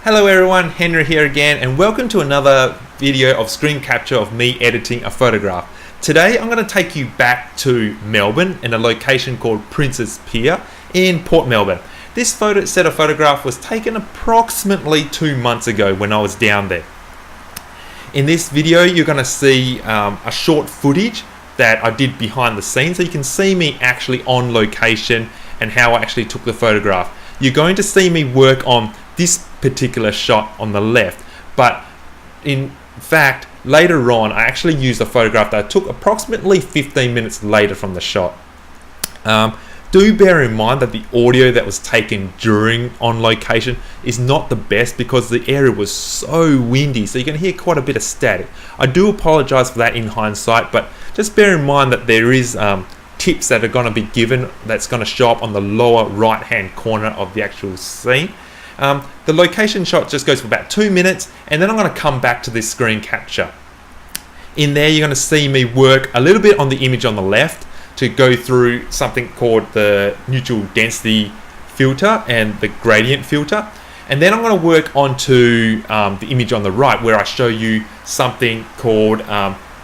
Hello everyone, Henry here again, and welcome to another video of screen capture of me editing a photograph. Today I'm going to take you back to Melbourne in a location called Princes Pier in Port Melbourne. This set of photograph was taken approximately 2 months ago when I was down there. In this video you're going to see a short footage that I did behind the scenes, so you can see me actually on location and how I actually took the photograph. You're going to see me work on this particular shot on the left, but in fact later on I actually used a photograph that I took approximately 15 minutes later from the shot. Do bear in mind that the audio that was taken during on location is not the best because the area was so windy, so you can hear quite a bit of static. I do apologize for that in hindsight, but just bear in mind that there is tips that are going to be given that's going to show up on the lower right hand corner of the actual scene. The location shot just goes for about 2 minutes, and then I'm going to come back to this screen capture. In there you're going to see me work a little bit on the image on the left to go through something called the neutral density filter and the gradient filter, and then I'm going to work onto the image on the right where I show you something called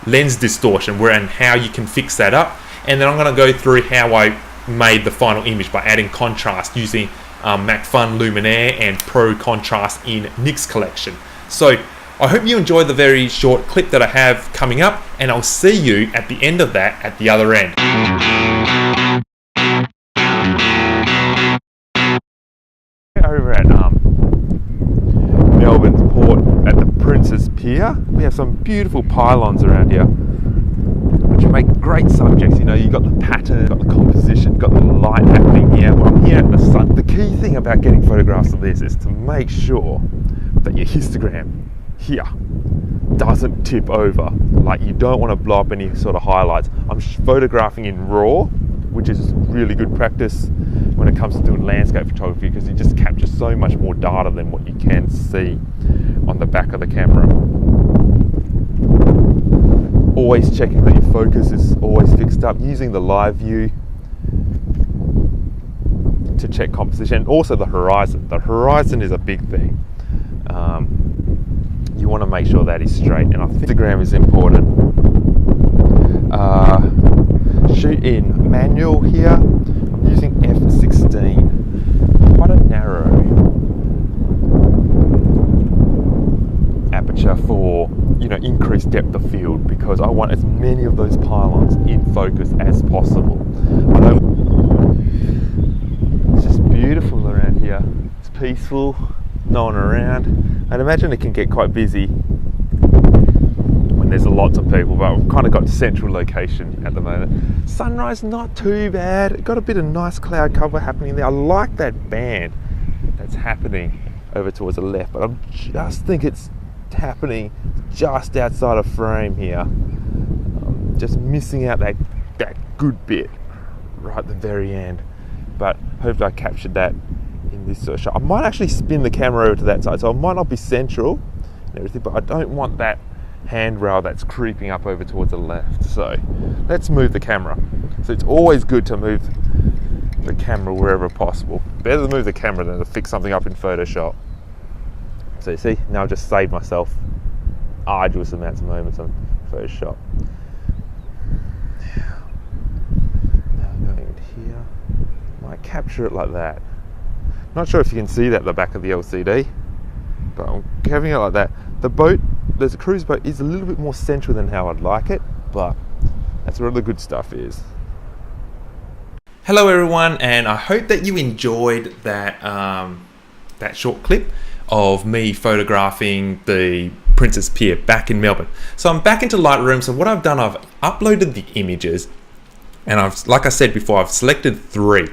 lens distortion, and how you can fix that up. And then I'm going to go through how I made the final image by adding contrast using MacFun Luminar and Pro Contrast in Lens Collection. So I hope you enjoyed the very short clip that I have coming up, and I'll see you at the end of that at the other end. Over at Melbourne's port at the Princes Pier, we have some beautiful pylons around here which make great subjects. You know, you've got the pattern, got the composition, got the light happening here. Well, I'm here at the sun. The key thing about getting photographs of this is to make sure that your histogram here doesn't tip over. Like, you don't want to blow up any sort of highlights. I'm photographing in RAW, which is really good practice when it comes to doing landscape photography, because you just capture so much more data than what you can see on the back of the camera. Always checking that your focus is always fixed up, using the live view to check composition, and also the horizon. The horizon is a big thing. You want to make sure that is straight, and I think Instagram is important. Shoot in manual here. I'm using f16. Quite a narrow aperture for, you know, increased depth of field, because I want as many of those pylons in focus as possible. It's just beautiful around here. It's peaceful, no one around. I'd imagine it can get quite busy when there's lots of people, but I've kind of got central location at the moment. Sunrise not too bad. Got a bit of nice cloud cover happening there. I like that band that's happening over towards the left, but I just think it's happening just outside of frame here. Just missing out that good bit right at the very end, but hopefully I captured that in this sort of shot. I might actually spin the camera over to that side, so it might not be central and everything, but I don't want that handrail that's creeping up over towards the left. So let's move the camera. So it's always good to move the camera wherever possible. Better to move the camera than to fix something up in Photoshop. So you see, now I've just saved myself arduous amounts of moments on Photoshop. Now I'm going in here. Might capture it like that. Not sure if you can see that at the back of the LCD, but I'm having it like that. The boat, there's a cruise boat, is a little bit more central than how I'd like it, but that's where the good stuff is. Hello everyone, and I hope that you enjoyed that that short clip of me photographing the Princes Pier back in Melbourne. So I'm back into Lightroom. So what I've done, I've uploaded the images, and like I said before, I've selected 3.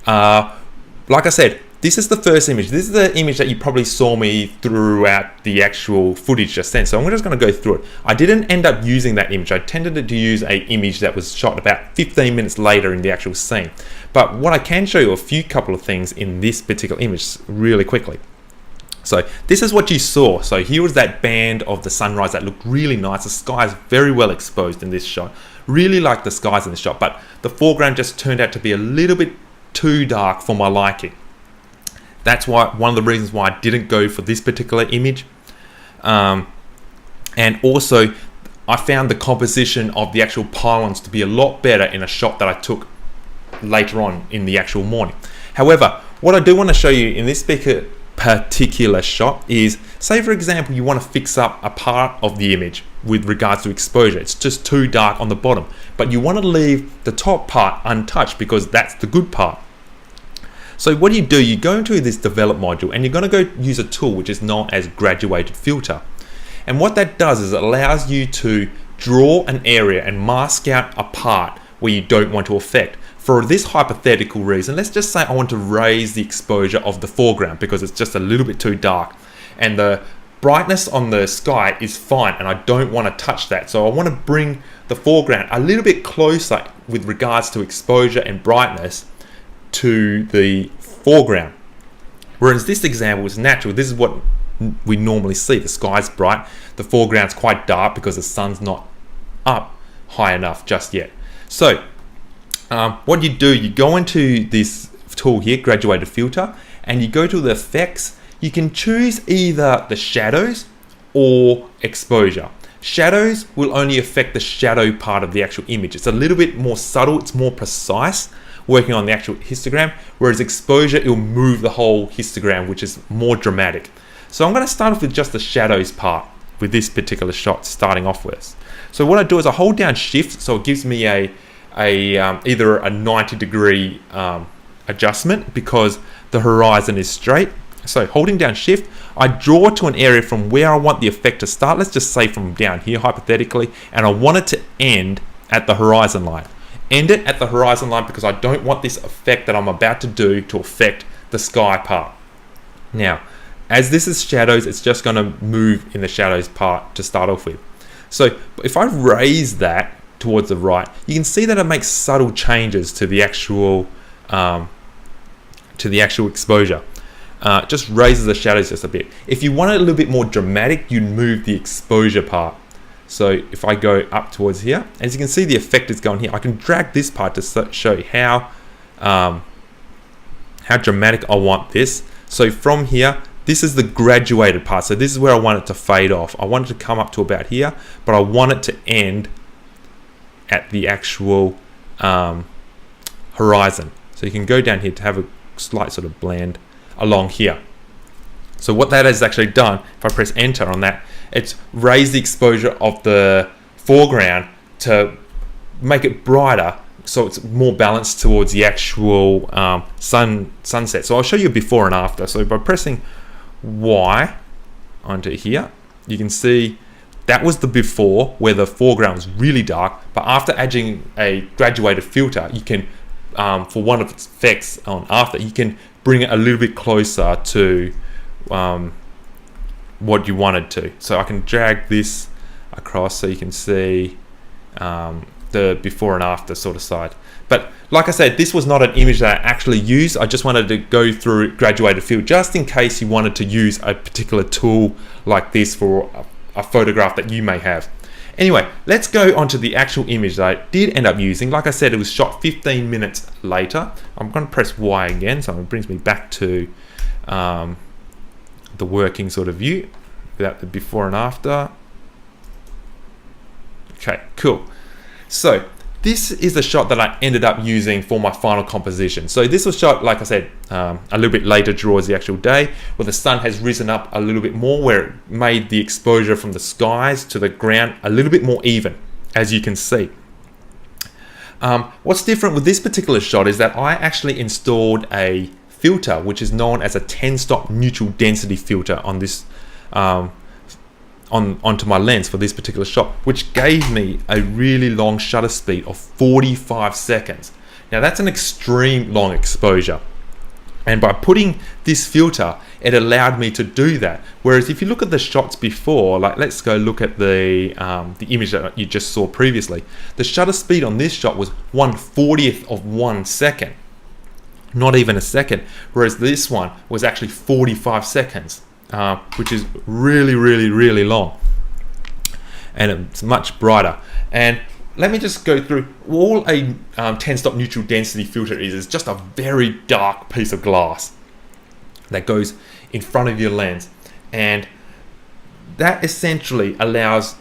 Like I said, this is the first image. This is the image that you probably saw me throughout the actual footage just then. So I'm just going to go through it. I didn't end up using that image. I tended to use an image that was shot about 15 minutes later in the actual scene. But what I can show you a couple of things in this particular image really quickly. So this is what you saw. So here was that band of the sunrise that looked really nice. The sky is very well exposed in this shot. Really like the skies in this shot, but the foreground just turned out to be a little bit too dark for my liking. That's why one of the reasons why I didn't go for this particular image. And also, I found the composition of the actual pylons to be a lot better in a shot that I took later on in the actual morning. However, what I do want to show you in this particular shot is, say for example, you want to fix up a part of the image with regards to exposure. It's just too dark on the bottom, but you want to leave the top part untouched because that's the good part. So what do? You go into this develop module and you're going to go use a tool which is known as graduated filter. And what that does is it allows you to draw an area and mask out a part where you don't want to affect. For this hypothetical reason, let's just say I want to raise the exposure of the foreground because it's just a little bit too dark. And the brightness on the sky is fine and I don't want to touch that. So I want to bring the foreground a little bit closer with regards to exposure and brightness to the foreground. Whereas this example is natural. This is what we normally see. The sky's bright, the foreground's quite dark because the sun's not up high enough just yet. So what you do, you go into this tool here, graduated filter, and you go to the effects. You can choose either the shadows or exposure. Shadows will only affect the shadow part of the actual image. It's a little bit more subtle, it's more precise, working on the actual histogram, whereas exposure, it'll move the whole histogram, which is more dramatic. So I'm going to start off with just the shadows part with this particular shot starting off with. So what I do is I hold down shift, so it gives me either a 90-degree adjustment because the horizon is straight. So holding down shift, I draw to an area from where I want the effect to start. Let's just say from down here hypothetically, and I want it to end at the horizon line. End it at the horizon line because I don't want this effect that I'm about to do to affect the sky part. Now, as this is shadows, it's just going to move in the shadows part to start off with. So if I raise that towards the right, you can see that it makes subtle changes to the actual exposure. Just raises the shadows just a bit. If you want it a little bit more dramatic, you move the exposure part. So if I go up towards here, as you can see, the effect is going here. I can drag this part to show you how dramatic I want this. So from here, this is the graduated part. So this is where I want it to fade off. I want it to come up to about here, but I want it to end at the actual horizon. So you can go down here to have a slight sort of blend along here. So what that has actually done, if I press enter on that, it's raised the exposure of the foreground to make it brighter, so it's more balanced towards the actual sunset. So I'll show you before and after. So by pressing Y onto here, you can see that was the before where the foreground was really dark, but after adding a graduated filter, you can, for one of its effects on after, you can bring it a little bit closer to what you wanted to. So I can drag this across so you can see the before and after sort of side. But like I said, this was not an image that I actually used. I just wanted to go through graduated fill just in case you wanted to use a particular tool like this for a photograph that you may have. Anyway, let's go on to the actual image that I did end up using. Like I said, it was shot 15 minutes later. I'm going to press Y again, so it brings me back to the working sort of view without the before and after. Okay, cool. So this is the shot that I ended up using for my final composition. So this was shot, like I said, a little bit later towards the actual day, where the sun has risen up a little bit more, where it made the exposure from the skies to the ground a little bit more even, as you can see. What's different with this particular shot is that I actually installed a filter, which is known as a 10-stop neutral density filter on this onto my lens for this particular shot, which gave me a really long shutter speed of 45 seconds. Now that's an extreme long exposure, and by putting this filter, it allowed me to do that. Whereas if you look at the shots before, like let's go look at the image that you just saw previously, the shutter speed on this shot was 1/40th of 1 second, not even a second, whereas this one was actually 45 seconds. Which is really, really, really long, and it's much brighter. And let me just go through all a 10-stop neutral density filter is just a very dark piece of glass. that goes in front of your lens, and that essentially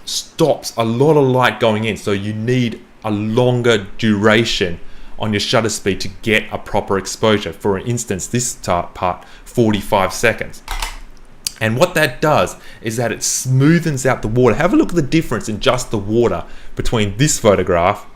stops a lot of light going in, so you need a longer duration on your shutter speed to get a proper exposure. For instance, this part, 45 seconds. And what that does is that it smoothens out the water. Have a look at the difference in just the water between this photograph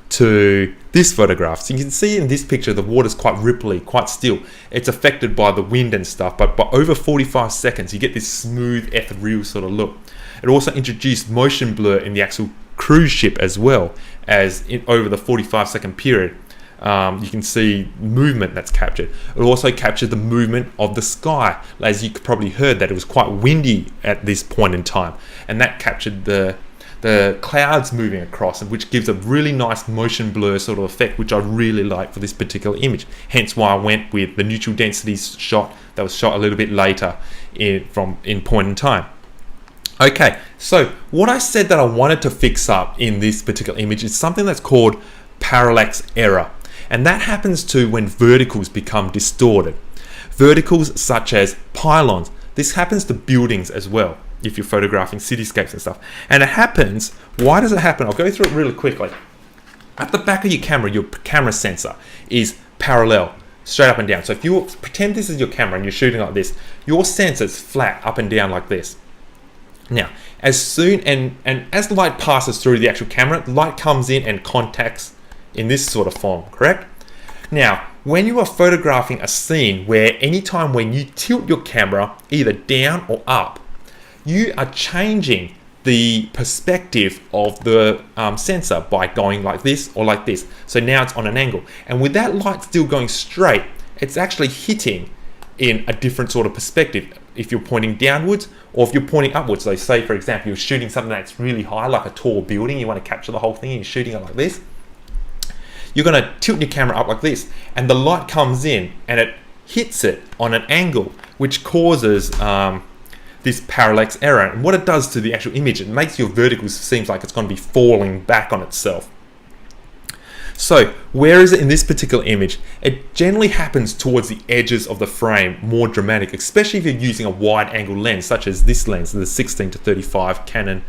to this photograph. So you can see in this picture the water's quite ripply, quite still. It's affected by the wind and stuff, but by over 45 seconds you get this smooth, ethereal sort of look. It also introduced motion blur in the actual cruise ship as well, as over the 45-second period. You can see movement that's captured. It also captured the movement of the sky. As you probably heard, that it was quite windy at this point in time, and that captured the clouds moving across, which gives a really nice motion blur sort of effect, which I really like for this particular image. Hence why I went with the neutral density shot that was shot a little bit later in point in time. Okay, so what I said that I wanted to fix up in this particular image is something that's called parallax error. And that happens to when verticals become distorted. Verticals such as pylons. This happens to buildings as well, if you're photographing cityscapes and stuff. And it happens, why does it happen? I'll go through it really quickly. At the back of your camera sensor is parallel, straight up and down. So if you pretend this is your camera and you're shooting like this, your sensor's flat up and down like this. Now, as soon and as the light passes through the actual camera, the light comes in and contacts in this sort of form, correct? Now, when you are photographing a scene where anytime when you tilt your camera either down or up, you are changing the perspective of the sensor by going like this or like this. So now it's on an angle. And with that light still going straight, it's actually hitting in a different sort of perspective if you're pointing downwards or if you're pointing upwards. So say, for example, you're shooting something that's really high, like a tall building, you want to capture the whole thing and you're shooting it like this. You're going to tilt your camera up like this, and the light comes in and it hits it on an angle, which causes this parallax error. And what it does to the actual image, it makes your verticals seem like it's going to be falling back on itself. So where is it in this particular image? It generally happens towards the edges of the frame, more dramatic, especially if you're using a wide angle lens, such as this lens, the 16-35 Canon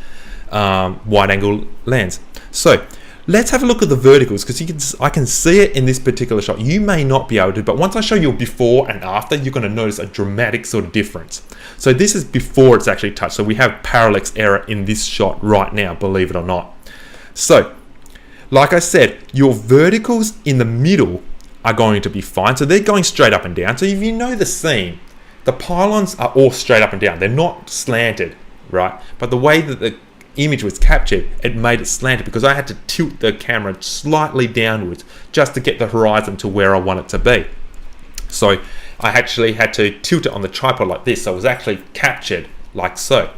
wide angle lens. So let's have a look at the verticals, because I can see it in this particular shot. You may not be able to, but once I show you before and after, you're going to notice a dramatic sort of difference. So this is before it's actually touched. So we have parallax error in this shot right now, believe it or not. So, like I said, your verticals in the middle are going to be fine. So they're going straight up and down. So if you know the scene, the pylons are all straight up and down. They're not slanted, right? But the way that the image was captured, it made it slanted because I had to tilt the camera slightly downwards just to get the horizon to where I want it to be. So I actually had to tilt it on the tripod like this, so it was actually captured like so.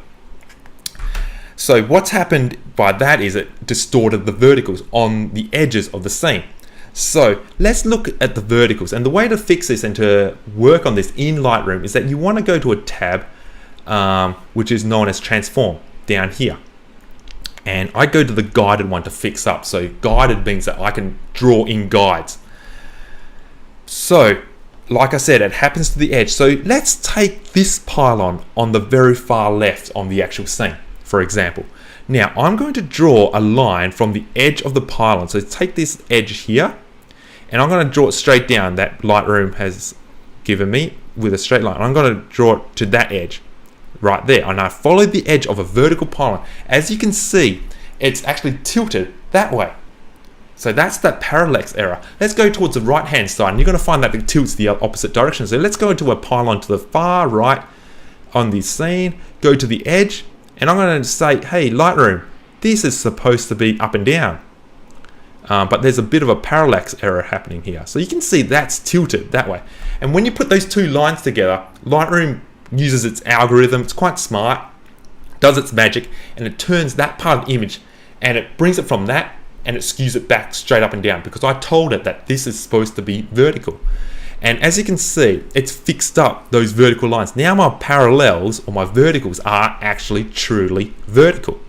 So what's happened by that is it distorted the verticals on the edges of the scene. So let's look at the verticals, and the way to fix this and to work on this in Lightroom is that you want to go to a tab which is known as transform down here. And I go to the guided one to fix up. So guided means that I can draw in guides. So, like I said, it happens to the edge. So let's take this pylon on the very far left on the actual scene, for example. Now, I'm going to draw a line from the edge of the pylon. So take this edge here, and I'm going to draw it straight down that Lightroom has given me with a straight line. I'm going to draw it to that edge right there, and I followed the edge of a vertical pylon. As you can see, it's actually tilted that way. So that's that parallax error. Let's go towards the right hand side, and you're going to find that it tilts the opposite direction. So let's go into a pylon to the far right on the scene, go to the edge, and I'm going to say, hey Lightroom, this is supposed to be up and down, but there's a bit of a parallax error happening here. So you can see that's tilted that way. And when you put those two lines together, Lightroom uses its algorithm. It's quite smart, does its magic, and it turns that part of the image and it brings it from that and it skews it back straight up and down, because I told it that this is supposed to be vertical. And as you can see, it's fixed up those vertical lines. Now my parallels or my verticals are actually truly vertical.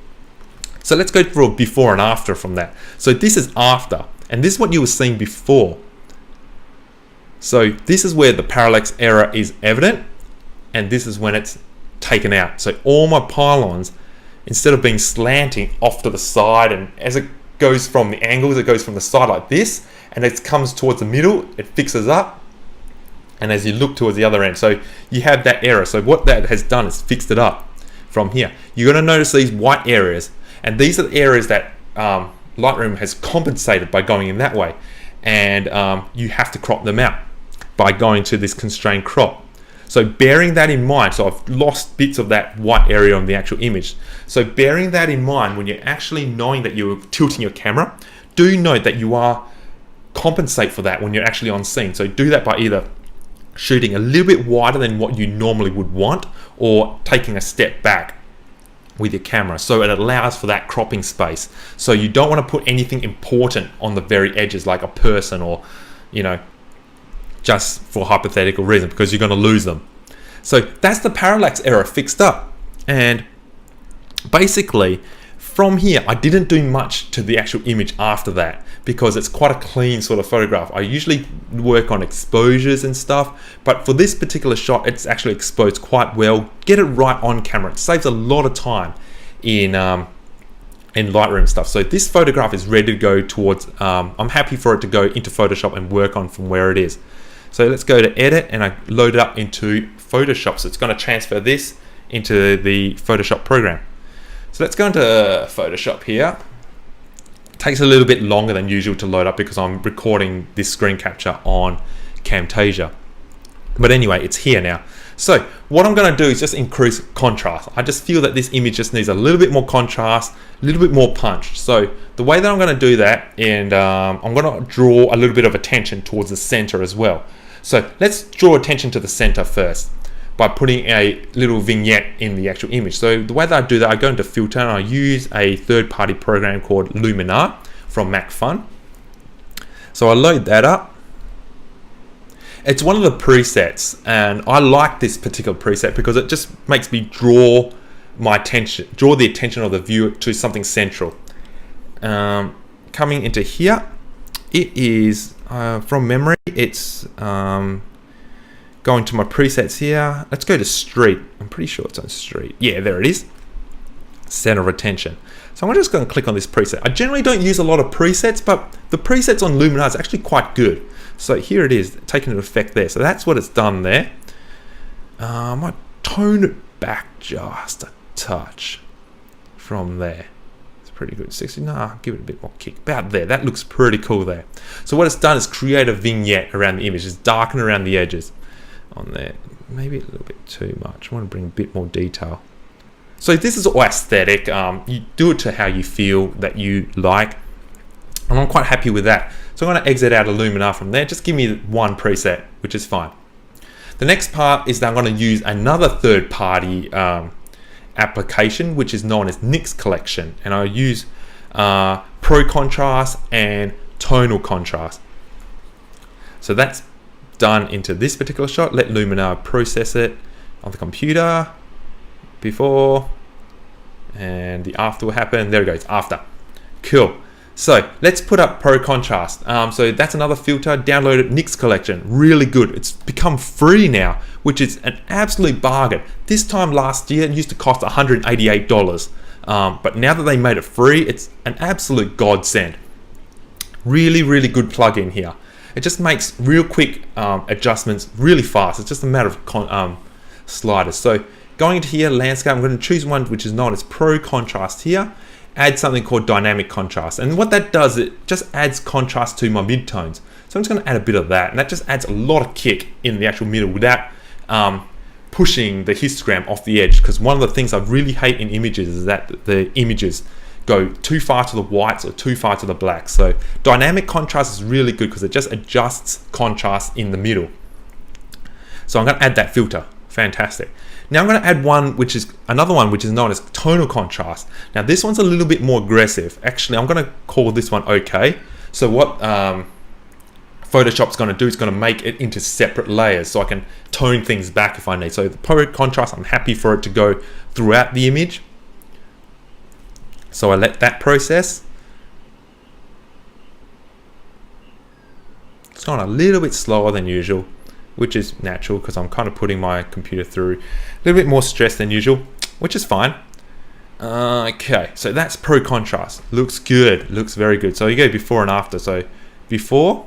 So let's go through a before and after from that. So this is after, and this is what you were seeing before. So this is where the parallax error is evident, and this is when it's taken out. So all my pylons, instead of being slanting off to the side, and as it goes from the angles, it goes from the side like this, and it comes towards the middle, it fixes up, and as you look towards the other end, so you have that error. So what that has done is fixed it up from here. You're going to notice these white areas, and these are the areas that Lightroom has compensated by going in that way, and you have to crop them out by going to this constrained crop. So bearing that in mind, so I've lost bits of that white area on the actual image. So bearing that in mind, when you're actually knowing that you're tilting your camera, do note that you are compensate for that when you're actually on scene. So do that by either shooting a little bit wider than what you normally would want, or taking a step back with your camera, so it allows for that cropping space. So you don't want to put anything important on the very edges, like a person, or just for hypothetical reason, because you're going to lose them. So that's the parallax error fixed up. And basically from here, I didn't do much to the actual image after that, because it's quite a clean sort of photograph. I usually work on exposures and stuff, but for this particular shot, it's actually exposed quite well. Get it right on camera. It saves a lot of time in Lightroom stuff. So this photograph is ready to go towards, I'm happy for it to go into Photoshop and work on from where it is. So let's go to edit, and I load it up into Photoshop. So it's going to transfer this into the Photoshop program. So let's go into Photoshop here. It takes a little bit longer than usual to load up because I'm recording this screen capture on Camtasia. But anyway, it's here now. So what I'm going to do is just increase contrast. I just feel that this image just needs a little bit more contrast, a little bit more punch. So the way that I'm going to do that, and I'm going to draw a little bit of attention towards the center as well. So let's draw attention to the center first by putting a little vignette in the actual image. So the way that I do that, I go into filter and I use a third-party program called Luminar from MacFun. So I load that up. It's one of the presets, and I like this particular preset because it just makes me draw the attention of the viewer to something central. Coming into here, it is from memory, it's going to my presets here. Let's go to street. I'm pretty sure it's on street. Yeah, there it is. Center of attention. So I'm just going to click on this preset. I generally don't use a lot of presets, but the presets on Luminar is actually quite good. So here it is, taking an effect there. So that's what it's done there. I might tone it back just a touch from there. It's pretty good. 60. Nah, give it a bit more kick. About there. That looks pretty cool there. So what it's done is create a vignette around the image. It's darkened around the edges on there. Maybe a little bit too much. I want to bring a bit more detail. So this is all aesthetic. You do it to how you feel that you like. And I'm quite happy with that. So I'm going to exit out of Luminar from there. Just give me one preset, which is fine. The next part is that I'm going to use another third-party application, which is known as Lens Correction. And I use Pro Contrast and Tonal Contrast. So that's done into this particular shot. Let Luminar process it on the computer before, and the after will happen. There it goes, after. Cool. So let's put up Pro Contrast. So that's another filter. Download it, Lens Correction. Really good. It's become free now, which is an absolute bargain. This time last year, it used to cost $188. But now that they made it free, it's an absolute godsend. Really, really good plugin here. It just makes real quick adjustments really fast. It's just a matter of sliders. So going into here, landscape, I'm going to choose one which is known as Pro Contrast here. Add something called Dynamic Contrast. And what that does, it just adds contrast to my midtones. So I'm just going to add a bit of that. And that just adds a lot of kick in the actual middle without pushing the histogram off the edge. Because one of the things I really hate in images is that the images go too far to the whites or too far to the blacks. So dynamic contrast is really good because it just adjusts contrast in the middle. So I'm going to add that filter. Fantastic. Now I'm going to add another one which is known as tonal contrast. Now this one's a little bit more aggressive. Actually, I'm going to call this one OK. So what Photoshop's going to do is going to make it into separate layers so I can tone things back if I need. So the Pro Contrast, I'm happy for it to go throughout the image. So I let that process. It's going a little bit slower than usual, which is natural because I'm kind of putting my computer through a little bit more stress than usual, which is fine. Okay, so that's pro contrast. Looks good, looks very good. So you go before and after. So before,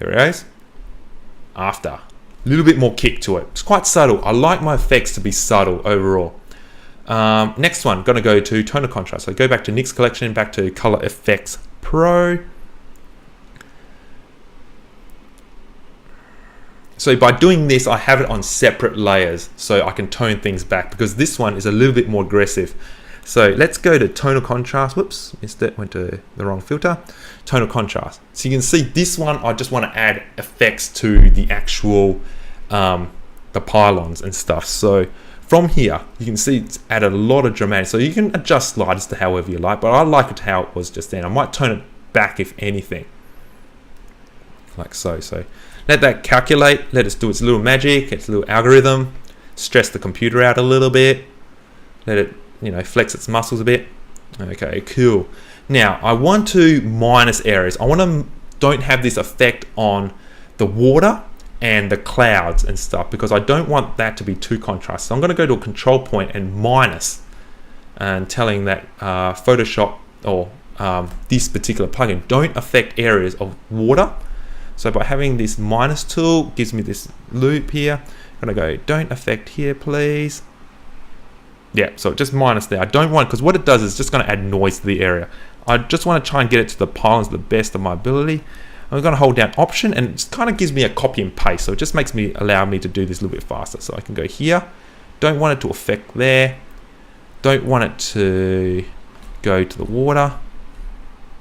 there it is. After, a little bit more kick to it. It's quite subtle. I like my effects to be subtle overall. Next one, gonna go to tone of contrast. So go back to Nick's collection, back to Color Effects Pro. So by doing this, I have it on separate layers so I can tone things back, because this one is a little bit more aggressive. So let's go to tone of contrast. Whoops, missed it, went to the wrong filter. Tone of contrast. So you can see this one, I just want to add effects to the actual, the pylons and stuff. So from here, you can see it's added a lot of dramatic. So you can adjust sliders to however you like, but I like it how it was just then. I might tone it back if anything, like so. So let that calculate, let it do its little magic, its little algorithm, stress the computer out a little bit, let it, you know, flex its muscles a bit. Okay, cool. Now I want to minus areas. I want to don't have this effect on the water and the clouds and stuff, because I don't want that to be too contrast. So I'm going to go to a control point and minus, and telling that Photoshop or this particular plugin don't affect areas of water. So by having this minus tool, gives me this loop here. I'm going to go, don't affect here, please. Yeah, so just minus there. I don't want, because what it does is just going to add noise to the area. I just want to try and get it to the pylons the best of my ability. I'm going to hold down Option, and it kind of gives me a copy and paste. So it just makes me, allow me to do this a little bit faster. So I can go here. Don't want it to affect there. Don't want it to go to the water.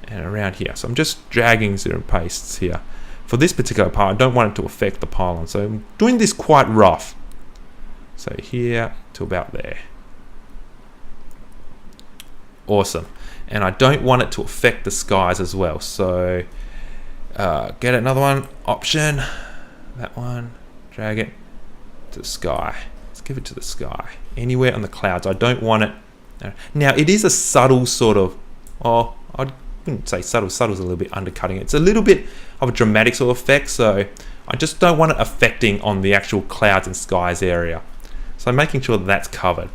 And around here. So I'm just dragging zero and pastes here. For this particular part, I don't want it to affect the pylon. So I'm doing this quite rough. So here to about there. Awesome. And I don't want it to affect the skies as well. So get another one, Option, that one, drag it to the sky. Let's give it to the sky. Anywhere on the clouds. I don't want it. Now it is a subtle sort of, oh, I wouldn't say subtle, subtle's a little bit undercutting it. It's a little bit of a dramatic sort of effect, so I just don't want it affecting on the actual clouds and skies area. So I'm making sure that that's covered.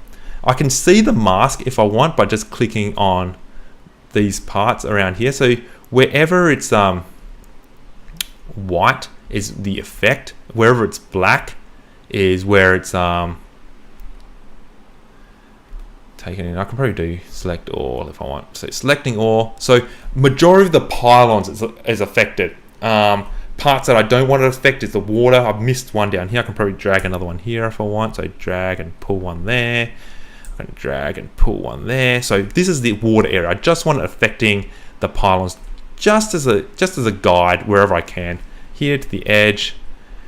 I can see the mask if I want by just clicking on these parts around here. So wherever it's white is the effect, wherever it's black is where it's taken in. I can probably do select all if I want. So selecting all. So majority of the pylons is affected. Parts that I don't want to affect is the water. I've missed one down here. I can probably drag another one here if I want. So drag and pull one there. I can drag and pull one there. So this is the water area. I just want it affecting the pylons just as a guide wherever I can. Here to the edge.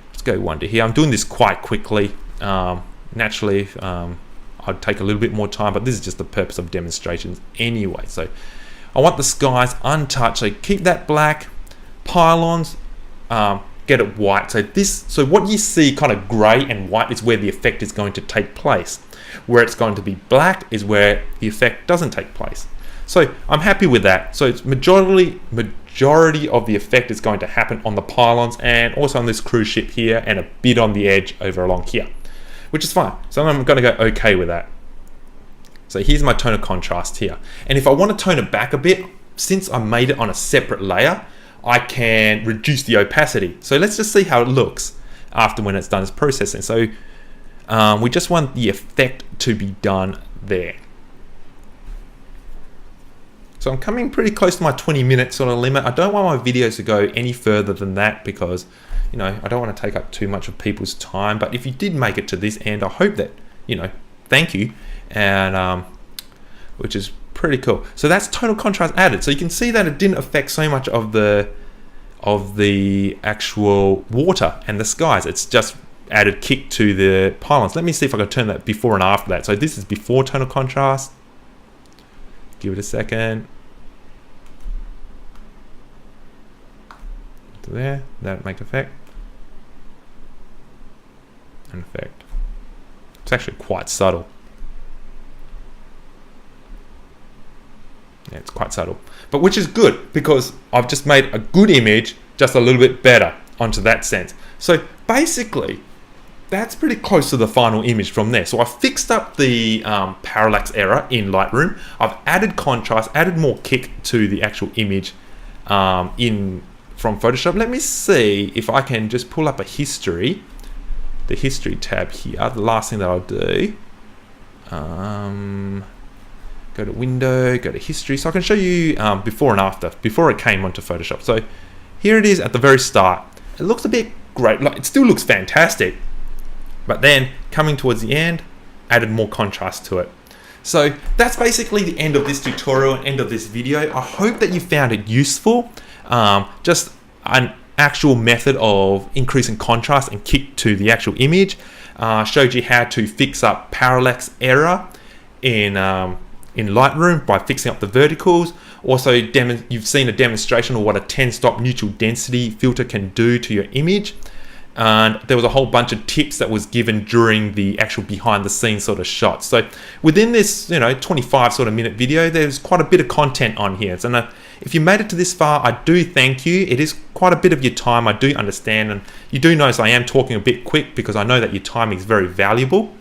Let's go one to here. I'm doing this quite quickly. Naturally, I'd take a little bit more time, but this is just the purpose of demonstrations anyway. So I want the skies untouched. So keep that black. Pylons, get it white. So what you see kind of gray and white is where the effect is going to take place. Where it's going to be black is where the effect doesn't take place. So I'm happy with that. So it's majority of the effect is going to happen on the pylons and also on this cruise ship here and a bit on the edge over along here, which is fine. So I'm going to go okay with that. So here's my tone of contrast here. And if I want to tone it back a bit, since I made it on a separate layer, I can reduce the opacity. So let's just see how it looks after when it's done its processing. So we just want the effect to be done there. So I'm coming pretty close to my 20-minute sort of limit. I don't want my videos to go any further than that because, you know, I don't want to take up too much of people's time. But if you did make it to this end, I hope that, you know, thank you, and which is pretty cool. So that's total contrast added. So you can see that it didn't affect so much of the actual water and the skies. It's just added kick to the pylons. Let me see if I can turn that before and after that. So this is before tonal contrast. Give it a second. To there, that make effect. And effect. It's actually quite subtle. Yeah, it's quite subtle. But which is good because I've just made a good image just a little bit better onto that sense. So basically, that's pretty close to the final image from there. So I fixed up the parallax error in Lightroom. I've added contrast, added more kick to the actual image from Photoshop. Let me see if I can just pull up a history, the history tab here. The last thing that I'll do, go to window, go to history, so I can show you before and after, before it came onto Photoshop. So here it is at the very start. It looks a bit great, like it still looks fantastic. But then coming towards the end, added more contrast to it. So that's basically the end of this tutorial and end of this video. I hope that you found it useful. Just an actual method of increasing contrast and kick to the actual image. Showed you how to fix up parallax error in Lightroom by fixing up the verticals. Also, you've seen a demonstration of what a 10-stop neutral density filter can do to your image. And there was a whole bunch of tips that was given during the actual behind the scenes sort of shot. So within this 25 sort of minute video, there's quite a bit of content on here. So if you made it to this far, I do thank you. It is quite a bit of your time, I do understand, and you do notice I am talking a bit quick because I know that your time is very valuable.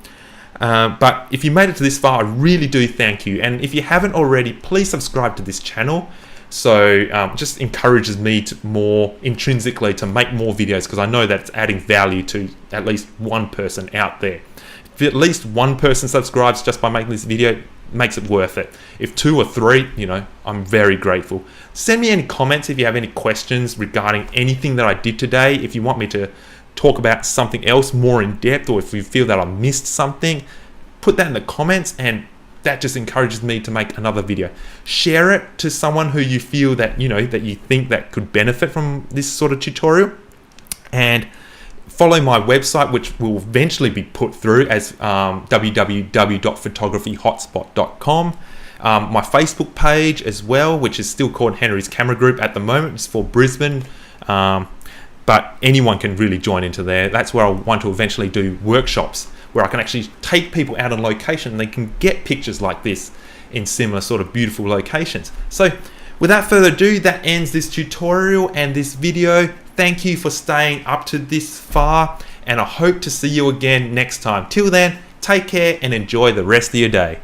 But if you made it to this far, I really do thank you. And if you haven't already, please subscribe to this channel. So just encourages me to more intrinsically to make more videos, because I know that it's adding value to at least one person out there. If at least one person subscribes just by making this video, makes it worth it. If 2 or 3, I'm very grateful. Send me any comments if you have any questions regarding anything that I did today. If you want me to talk about something else more in depth, or if you feel that I missed something, put that in the comments, and that just encourages me to make another video. Share it to someone who you feel that that you think that could benefit from this sort of tutorial, and follow my website, which will eventually be put through as www.photographyhotspot.com. My Facebook page as well, which is still called Henry's Camera Group at the moment. It's for Brisbane, but anyone can really join into there. That's where I want to eventually do workshops, where I can actually take people out on location and they can get pictures like this in similar sort of beautiful locations. So without further ado, that ends this tutorial and this video. Thank you for staying up to this far, and I hope to see you again next time. Till then, take care and enjoy the rest of your day.